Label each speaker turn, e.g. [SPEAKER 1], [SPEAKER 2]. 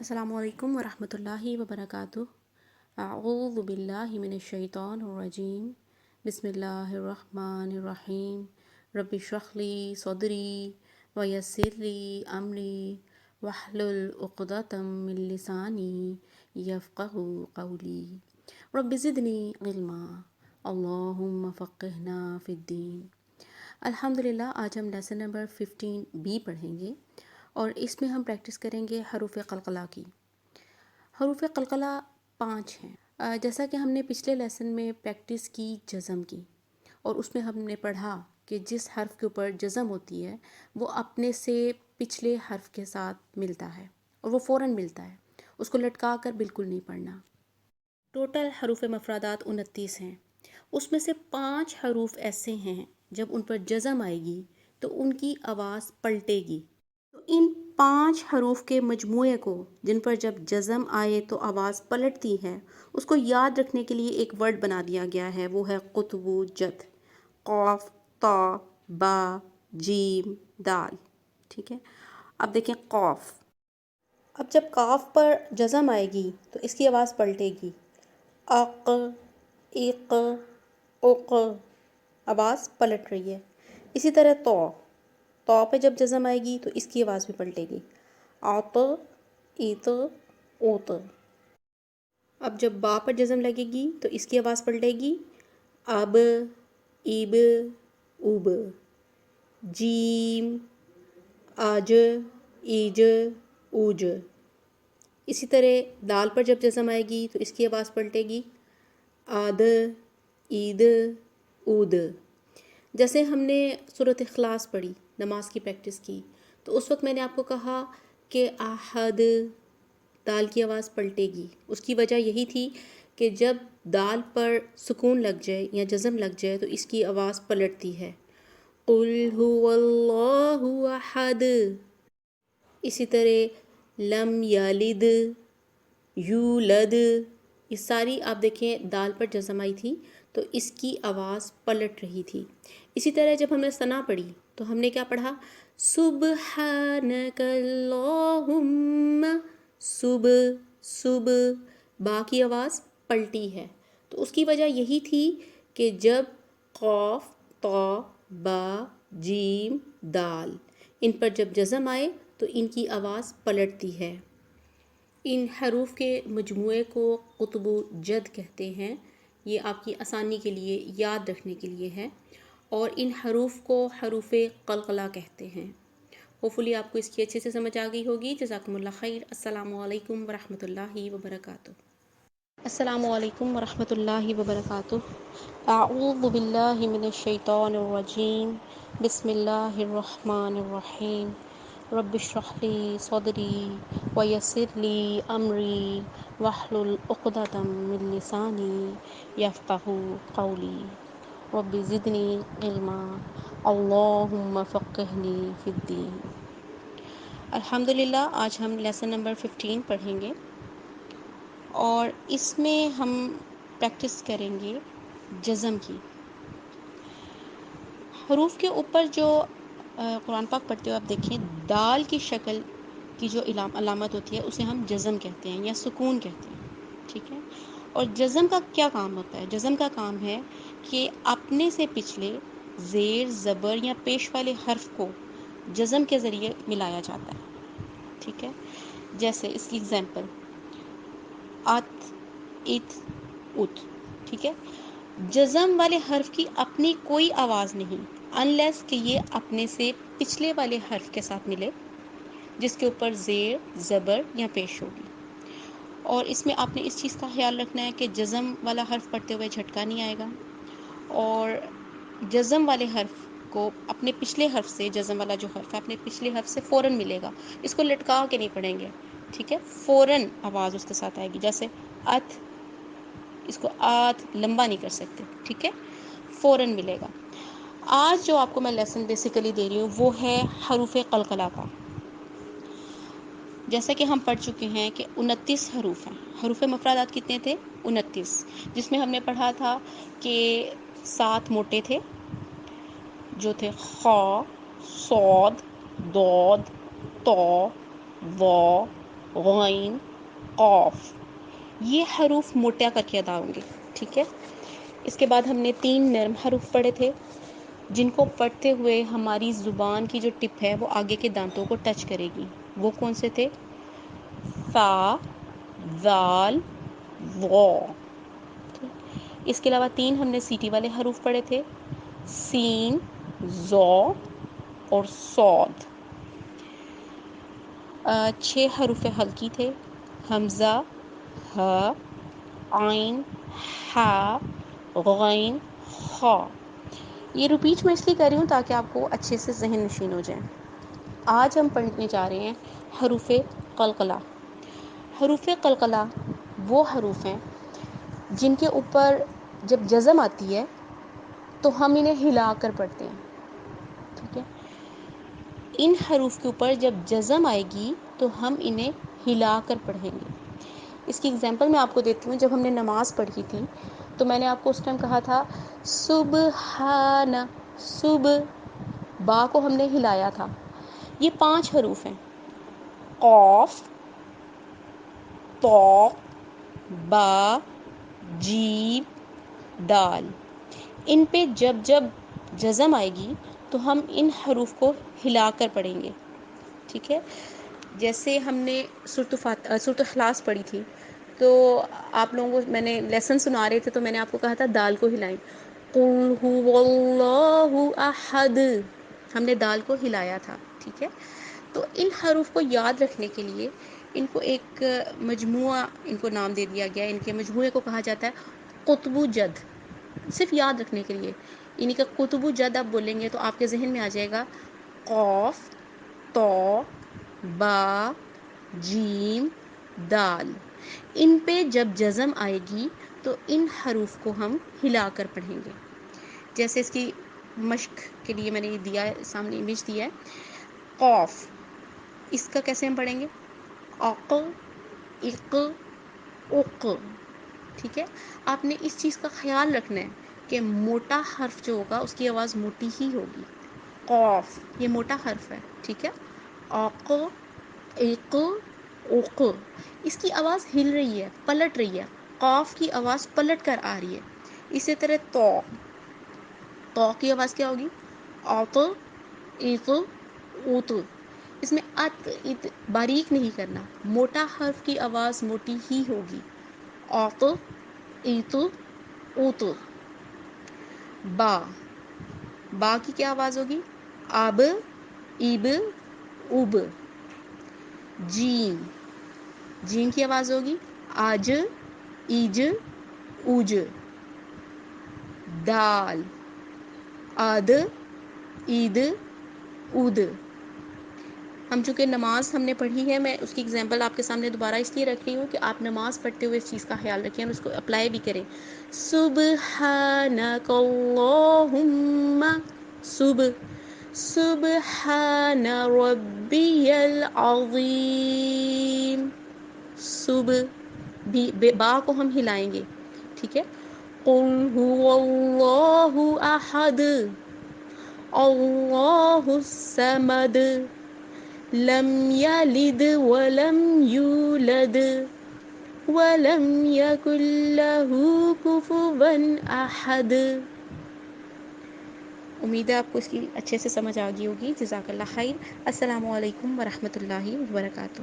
[SPEAKER 1] السلام علیکم ورحمۃ اللہ وبرکاتہ۔ اعوذ باللہ من الشیطان الرجیم، بسم اللہ الرحمن الرحیم۔ رب اشرح لی صدری ویسر لی امری واحلل عقدۃ من لسانی یفقہوا قولی۔ رب زدنی علما، اللہم فقہنا فی الدین۔ الحمدللہ آج ہم لیسن نمبر 15B پڑھیں گے اور اس میں ہم پریکٹس کریں گے حروف قلقلہ کی۔ حروف قلقلہ 5 ہیں، جیسا کہ ہم نے پچھلے لیسن میں پریکٹس کی جزم کی، اور اس میں ہم نے پڑھا کہ جس حرف کے اوپر جزم ہوتی ہے وہ اپنے سے پچھلے حرف کے ساتھ ملتا ہے، اور وہ فوراً ملتا ہے، اس کو لٹکا کر بالکل نہیں پڑھنا۔ ٹوٹل حروف مفردات 29 ہیں، اس میں سے 5 حروف ایسے ہیں جب ان پر جزم آئے گی تو ان کی آواز پلٹے گی۔ تو ان 5 حروف کے مجموعے کو جن پر جب جزم آئے تو آواز پلٹتی ہے، اس کو یاد رکھنے کے لیے ایک ورڈ بنا دیا گیا ہے، وہ ہے قطب جد۔ قاف، تا، با، جیم، دال۔ ٹھیک ہے، اب دیکھیں قاف۔ اب جب قاف پر جزم آئے گی تو اس کی آواز پلٹے گی، اق، اق، اق، آواز پلٹ رہی ہے۔ اسی طرح تو پہ جب جزم آئے گی تو اس کی آواز بھی پلٹے گی، آت، ایت، اوت۔ اب جب با پر جزم لگے گی تو اس کی آواز پلٹے گی، اب، ایب، اوب۔ جیم، آج، ایج، اوج۔ اسی طرح دال پر جب جزم آئے گی تو اس کی آواز پلٹے گی، آد، عید، اود۔ جیسے ہم نے سورۃ اخلاص پڑھی، نماز کی پریکٹس کی، تو اس وقت میں نے آپ کو کہا کہ احد، دال کی آواز پلٹے گی۔ اس کی وجہ یہی تھی کہ جب دال پر سکون لگ جائے یا جزم لگ جائے تو اس کی آواز پلٹتی ہے، قل هو اللہ احد۔ اسی طرح لم یلد، یولد، یہ ساری آپ دیکھیں دال پر جزم آئی تھی تو اس کی آواز پلٹ رہی تھی۔ اسی طرح جب ہم نے ثنا پڑھی تو ہم نے کیا پڑھا، سبحانک اللہم، صب، با کی آواز پلٹی ہے۔ تو اس کی وجہ یہی تھی کہ جب قاف، تا، با، جیم، دال، ان پر جب جزم آئے تو ان کی آواز پلٹتی ہے۔ ان حروف کے مجموعے کو قطب جد کہتے ہیں، یہ آپ کی آسانی کے لیے یاد رکھنے کے لیے ہے، اور ان حروف کو حروف قلقلہ کہتے ہیں۔ ہوپفلی آپ کو اس کی اچھے سے سمجھ آ گئی ہوگی۔ جزاکم اللہ خیر۔ السلام علیکم ورحمۃ اللہ وبرکاتہ۔ السلام علیکم ورحمۃ اللہ وبرکاتہ۔ اعوذ باللہ من الشیطان الرجیم، بسم اللہ الرحمن الرحیم۔ رب اشرح لی صدری ویسر لی امری واحلل عقدۃ من لسانی یفقہوا قولی۔ رب زدنی علما، اللہم فقہنی فی الدین۔ الحمدللہ آج ہم لیسن نمبر 15 پڑھیں گے اور اس میں ہم پریکٹس کریں گے جزم کی۔ حروف کے اوپر جو قرآن پاک پڑھتے ہو آپ دیکھیں، دال کی شکل کی جو علامت ہوتی ہے اسے ہم جزم کہتے ہیں یا سکون کہتے ہیں، ٹھیک ہے۔ اور جزم کا کیا کام ہوتا ہے؟ جزم کا کام ہے کہ اپنے سے پچھلے زیر، زبر یا پیش والے حرف کو جزم کے ذریعے ملایا جاتا ہے، ٹھیک ہے۔ جیسے اس کی ایگزامپل ات، ات، ات، ٹھیک ہے۔ جزم والے حرف کی اپنی کوئی آواز نہیں انلیس کہ یہ اپنے سے پچھلے والے حرف کے ساتھ ملے جس کے اوپر زیر، زبر یا پیش ہوگی۔ اور اس میں آپ نے اس چیز کا خیال رکھنا ہے کہ جزم والا حرف پڑھتے ہوئے جھٹکا نہیں آئے گا، اور جزم والے حرف کو اپنے پچھلے حرف سے، جزم والا جو حرف ہے اپنے پچھلے حرف سے فوراً ملے گا، اس کو لٹکا کے نہیں پڑھیں گے، ٹھیک ہے۔ فوراً آواز اس کے ساتھ آئے گی، جیسے ات، اس کو آت لمبا نہیں کر سکتے، ٹھیک ہے، فوراً ملے گا۔ آج جو آپ کو میں لیسن بیسیکلی دے رہی ہوں وہ ہے حروف قلقلہ کا۔ جیسا کہ ہم پڑھ چکے ہیں کہ 29 حروف ہیں۔ حروف مفردات کتنے تھے؟ 29، جس میں ہم نے پڑھا تھا کہ 7 موٹے تھے جو تھے خا، صاد، ضاد، طا، ظا، غین، قاف، یہ حروف موٹا کر کے ادا ہوں گے. ٹھیک ہے. اس کے بعد ہم نے 3 نرم حروف پڑھے تھے جن کو پڑھتے ہوئے ہماری زبان کی جو ٹپ ہے وہ آگے کے دانتوں کو ٹچ کرے گی. وہ کون سے تھے؟ فا، ذال، ظا. اس کے علاوہ 3 ہم نے سیٹی والے حروف پڑھے تھے، سین، ظا اور صاد. 6 حروف حلقی تھے، حمزہ، ہ، عین، ہا، غین، خا. یہ ریپیٹ میں اس لیے کر رہی ہوں تاکہ آپ کو اچھے سے ذہن نشین ہو جائیں. آج ہم پڑھنے جا رہے ہیں حروف قلقلہ. حروف قلقلہ وہ حروف ہیں جن کے اوپر جب جزم آتی ہے تو ہم انہیں ہلا کر پڑھتے ہیں. ٹھیک ہے. ان حروف کے اوپر جب جزم آئے گی تو ہم انہیں ہلا کر پڑھیں گے. اس کی اگزامپل میں آپ کو دیتی ہوں. جب ہم نے نماز پڑھی تھی تو میں نے آپ کو اس ٹائم کہا تھا سبحان، صبح، با کو ہم نے ہلایا تھا. یہ 5 حروف ہیں، قاف، طا، با، جیم، دال. ان پہ جب جب جزم آئے گی تو ہم ان حروف کو ہلا کر پڑھیں گے. ٹھیک ہے. جیسے ہم نے سورۃ اخلاص پڑھی تھی تو آپ لوگوں کو میں نے لیسن سنا رہے تھے تو میں نے آپ کو کہا تھا دال کو ہلائیں. قل هو اللہ احد، ہم نے دال کو ہلایا تھا. ٹھیک ہے. تو ان حروف کو یاد رکھنے کے لیے ان کو ایک مجموعہ ان کو نام دے دیا گیا. ان کے مجموعے کو کہا جاتا ہے قطب جد. صرف یاد رکھنے کے لیے انہیں کا قطب جد آپ بولیں گے تو آپ کے ذہن میں آ جائے گا قاف، طا، با، جیم، دال. ان پہ جب جزم آئے گی تو ان حروف کو ہم ہلا کر پڑھیں گے. جیسے اس کی مشق کے لیے میں نے یہ دیا ہے، سامنے امیج دیا ہے. قاف، اس کا کیسے ہم پڑھیں گے؟ اق، اق، اق. ٹھیک ہے. آپ نے اس چیز کا خیال رکھنا ہے کہ موٹا حرف جو ہوگا اس کی آواز موٹی ہی ہوگی. قاف یہ موٹا حرف ہے. ٹھیک ہے. اق، اق، اق. اس کی آواز ہل رہی ہے، پلٹ رہی ہے. قاف کی آواز پلٹ کر آ رہی ہے. اسی طرح طا، طا کی آواز کیا ہوگی؟ اط، اط، اوت. اس میں ات ات باریک نہیں کرنا، موٹا حرف کی آواز موٹی ہی ہوگی. اط، ایت، اوت. با، با کی کیا آواز ہوگی؟ اب، اب، اب. جیم، جیم کی آواز ہوگی آج، ایج، اوج. دال، آد، عید، اود. ہم چونکہ نماز ہم نے پڑھی ہے، میں اس کی اگزامپل آپ کے سامنے دوبارہ اس لیے رکھ رہی ہوں کہ آپ نماز پڑھتے ہوئے اس چیز کا خیال رکھیں اور اس کو اپلائی بھی کریں. سبحانک اللہم، صبح، سبحان ربی العظیم. صبح بھی با کو ہم ہلائیں گے. ٹھیک ہے. قل هو اللہ احد، اللہ الصمد، لم یلد ولم یولد ولم یکن لہ کفوا احد. امید ہے آپ کو اس کی اچھے سے سمجھ آ گئی ہوگی. جزاک اللہ خیر. السلام علیکم ورحمۃ اللہ وبرکاتہ.